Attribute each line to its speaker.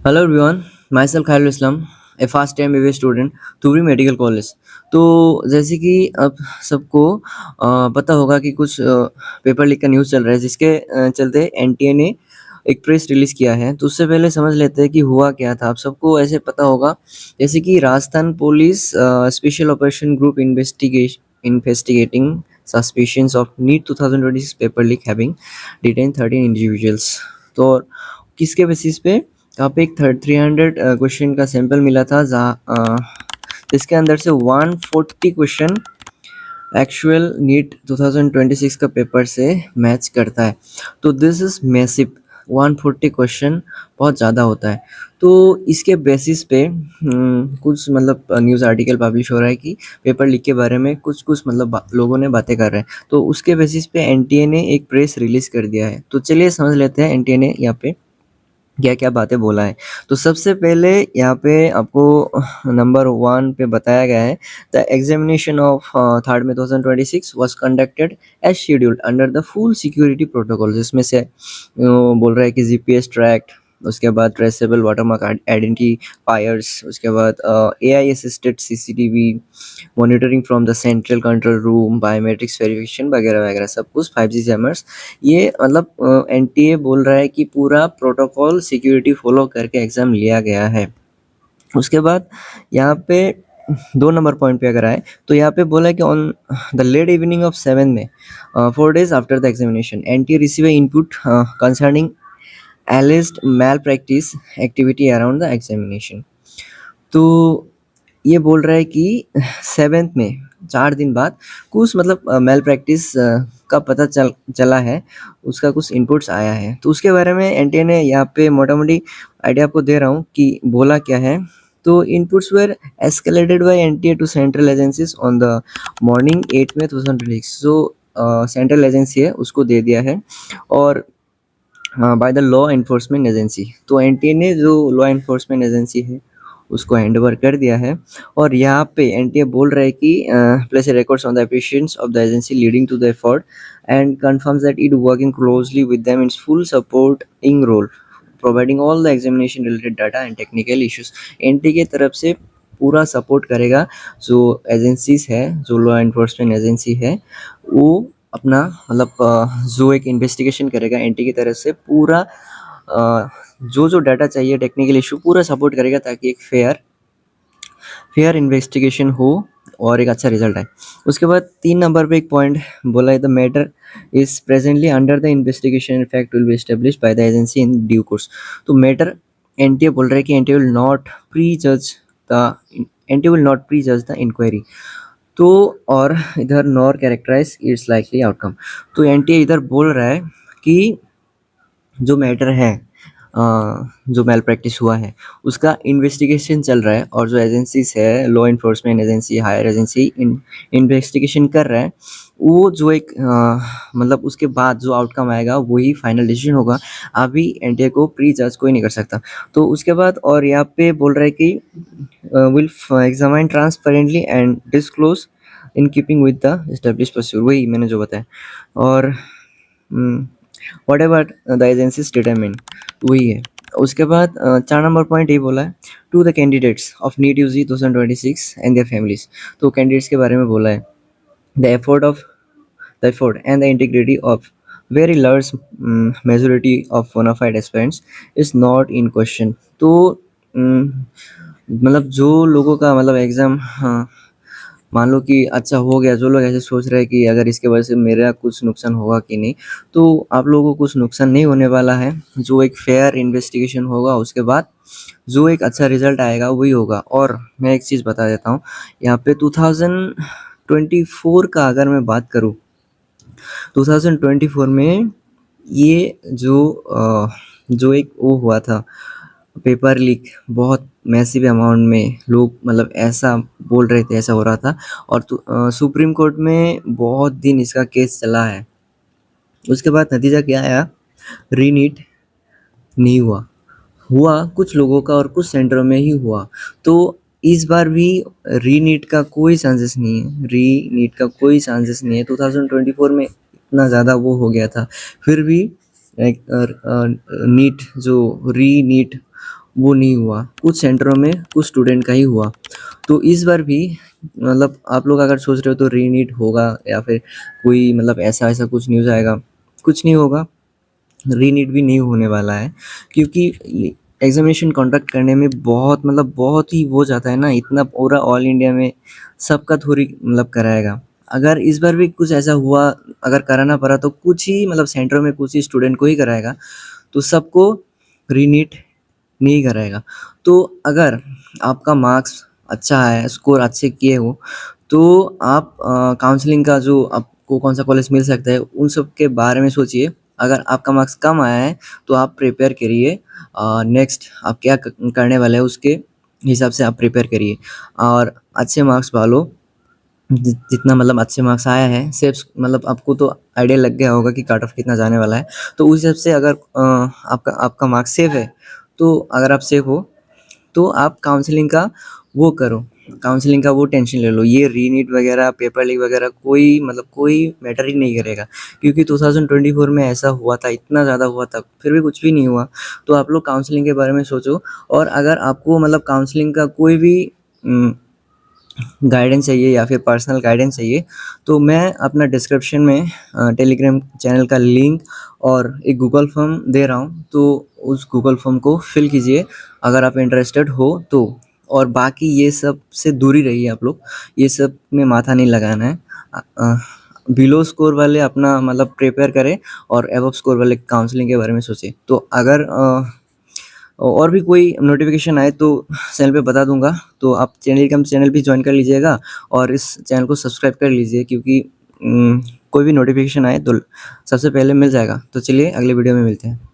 Speaker 1: Hello everyone, myself Khairul Islam, a first time MBBS student, Dhubri medical college. तो जैसे कि अब सबको पता होगा कि कुछ पेपर लीक का न्यूज़ चल रहा है जिसके चलते एनटीए ने एक प्रेस रिलीज किया है। तो उससे पहले समझ लेते हैं कि हुआ क्या था। आप सबको ऐसे पता होगा जैसे कि Rajasthan police special operation group investigating suspicions of NEET 2026 paper leak having detain 13 individuals. तो किसके बेसिस पे यहाँ पे एक 300 क्वेश्चन का सैंपल मिला था जिसके अंदर से 140 क्वेश्चन एक्चुअल नीट 2026 का पेपर से मैच करता है। तो दिस इज मैसिव। 140 क्वेश्चन बहुत ज़्यादा होता है। तो इसके बेसिस पे कुछ मतलब न्यूज़ आर्टिकल पब्लिश हो रहा है कि पेपर लीक के बारे में कुछ कुछ मतलब लोगों ने बातें कर रहे हैं। तो उसके बेसिस पे एनटीए ने एक प्रेस रिलीज कर दिया है। तो चलिए समझ लेते हैं एनटीए ने यहाँ पे क्या क्या बातें बोला है। तो सबसे पहले यहाँ पे आपको नंबर 1 पे बताया गया है the examination of 3rd May 2026 was conducted as scheduled under the full security protocol, जिसमें से बोल रहा है कि जीपीएस ट्रैक्ड, उसके बाद ट्रेसेबल वाटरमार्क आइडेंटिफायर्स, उसके बाद AI assisted CCTV monitoring from the central control room, biometrics verification वगैरह वगैरह सब कुछ 5G जैमर्स। ये मतलब एनटीए बोल रहा है कि पूरा प्रोटोकॉल सिक्योरिटी फॉलो करके एग्ज़ाम लिया गया है। उसके बाद यहाँ पे 2 नंबर पॉइंट पे अगर आए तो यहाँ पे बोला है कि on the late evening of 7 May 4 days after the examination NTA receive input concerning alleged malpractice activity around the examination। तो ये बोल रहा है कि 7th में 4 दिन बाद कुछ मतलब मेल प्रैक्टिस का पता चला है, उसका कुछ इनपुट्स आया है। तो उसके बारे में एनटीए ने यहाँ पे मोटा-मोटी आइडिया आपको दे रहा हूँ कि बोला क्या है। तो inputs were escalated by NTA to central agencies on the morning 8 May 2026। जो सेंट्रल एजेंसी है उसको दे दिया है और by the law enforcement agency. तो एनटीए ने जो लॉ एनफोर्समेंट एजेंसी है उसको हैंड ओवर कर दिया है। और यहाँ पे एनटीए बोल रहा है कि place records on the efficiency of the agency leading to the effort and confirms that it working closely with them in full supporting role providing all the examination related data and technical issues. NTA की तरफ से पूरा support करेगा जो agencies है, जो law enforcement agency है, वो अपना मतलब जो एक इन्वेस्टिगेशन करेगा एनटी की तरफ से पूरा जो जो डाटा चाहिए टेक्निकल इशू पूरा सपोर्ट करेगा ताकि एक फेयर इन्वेस्टिगेशन हो और एक अच्छा रिजल्ट आए। उसके बाद 3 नंबर पे एक पॉइंट बोला है the matter is presently under the investigation in fact will be established by the agency in due course. तो मैटर एनटीए बोल रहा है कि NTA will not prejudge the inquiry. तो और इधर nor characterise its likely outcome. तो NTA इधर बोल रहा है कि जो मैटर है जो मेल प्रैक्टिस हुआ है उसका इन्वेस्टिगेशन चल रहा है और जो एजेंसीज है law enforcement agency, higher agency investigation कर रहा है। वो जो एक मतलब उसके बाद जो आउटकम आएगा वही फाइनल डिसीजन होगा। अभी एनटीए को प्री जज कोई नहीं कर सकता। तो उसके बाद और यहाँ पे बोल रहा है कि will examine transparently and disclose in keeping with the establish procedure, वही मैंने जो बताया। और what ever the agencies determine, वही है। उसके बाद 4 नंबर पॉइंट ये बोला है to the candidates of NEET UG 2026 and their families. तो कैंडिडेट्स के बारे में बोला है the effort and the integrity of very large majority of bona fide aspirants is not in question। तो मतलब जो लोगों का मतलब एग्ज़ाम मान लो कि अच्छा हो गया, जो लोग ऐसे सोच रहे हैं कि अगर इसके वजह से मेरा कुछ नुकसान होगा कि नहीं, तो आप लोगों को कुछ नुकसान नहीं होने वाला है। जो एक फेयर इन्वेस्टिगेशन होगा उसके बाद जो एक अच्छा रिजल्ट आएगा वही होगा। और मैं एक चीज़ बता देता हूँ यहाँ पे 2024 का अगर मैं बात करूँ, 2024 में ये जो एक वो हुआ था पेपर लीक, बहुत मैसिव अमाउंट में लोग मतलब ऐसा बोल रहे थे, ऐसा हो रहा था। और सुप्रीम कोर्ट में बहुत दिन इसका केस चला है। उसके बाद नतीजा क्या आया, रीनीट नहीं हुआ कुछ लोगों का और कुछ सेंटरों में ही हुआ। तो इस बार भी रीनीट का कोई चांसेस नहीं है, रीनीट का कोई चांसेस नहीं है। 2024 में इतना ज़्यादा वो हो गया था, फिर भी नीट जो रीनीट वो नहीं हुआ, कुछ सेंटरों में कुछ स्टूडेंट का ही हुआ। तो इस बार भी मतलब आप लोग अगर सोच रहे हो तो रीनीट होगा या फिर कोई मतलब ऐसा कुछ न्यूज़ आएगा, कुछ नहीं होगा। रीनीट भी नहीं होने वाला है, क्योंकि एग्जामिनेशन कंडक्ट करने में बहुत मतलब बहुत ही वो जाता है ना, इतना पूरा ऑल इंडिया में सबका थोड़ी मतलब कराएगा। अगर इस बार भी कुछ ऐसा हुआ, अगर कराना पड़ा तो कुछ ही मतलब सेंटरों में कुछ ही स्टूडेंट को ही कराएगा, तो सबको रीनीट नहीं कराएगा। तो अगर आपका मार्क्स अच्छा है, स्कोर अच्छे किए हो, तो आप काउंसलिंग का जो आपको कौन सा कॉलेज मिल सकता है उन सब के बारे में सोचिए। अगर आपका मार्क्स कम आया है तो आप प्रिपेयर करिए, नेक्स्ट आप क्या करने वाले हैं उसके हिसाब से आप प्रिपेयर करिए और अच्छे मार्क्स पालो। जितना मतलब अच्छे मार्क्स आया है, सिर्फ मतलब आपको तो आइडिया लग गया होगा कि कट ऑफ कितना जाने वाला है। तो उस हिसाब से अगर आपका आपका मार्क्स सेफ है, तो अगर आप सेफ हो तो आप काउंसलिंग का वो करो, काउंसलिंग का वो टेंशन ले लो। ये रीनीट वगैरह, पेपर लीक वगैरह कोई मतलब कोई मैटर ही नहीं करेगा, क्योंकि 2024 में ऐसा हुआ था, इतना ज़्यादा हुआ था, फिर भी कुछ भी नहीं हुआ। तो आप लोग काउंसलिंग के बारे में सोचो। और अगर आपको मतलब काउंसलिंग का कोई भी गाइडेंस चाहिए या फिर पर्सनल गाइडेंस चाहिए, तो मैं अपना डिस्क्रिप्शन में टेलीग्राम चैनल का लिंक और एक गूगल फॉर्म दे रहा हूँ, तो उस गूगल फॉर्म को फिल कीजिए अगर आप इंटरेस्टेड हो तो। और बाकी ये सब से दूरी रहिए आप लोग, ये सब में माथा नहीं लगाना है। बिलो स्कोर वाले अपना मतलब प्रिपेयर करें और एबव स्कोर वाले काउंसलिंग के बारे में सोचें। तो अगर और भी कोई नोटिफिकेशन आए तो चैनल पे बता दूंगा, तो आप चैनल भी ज्वाइन कर लीजिएगा और इस चैनल को सब्सक्राइब कर लीजिए, क्योंकि कोई भी नोटिफिकेशन आए तो सबसे पहले मिल जाएगा। तो चलिए अगले वीडियो में मिलते हैं।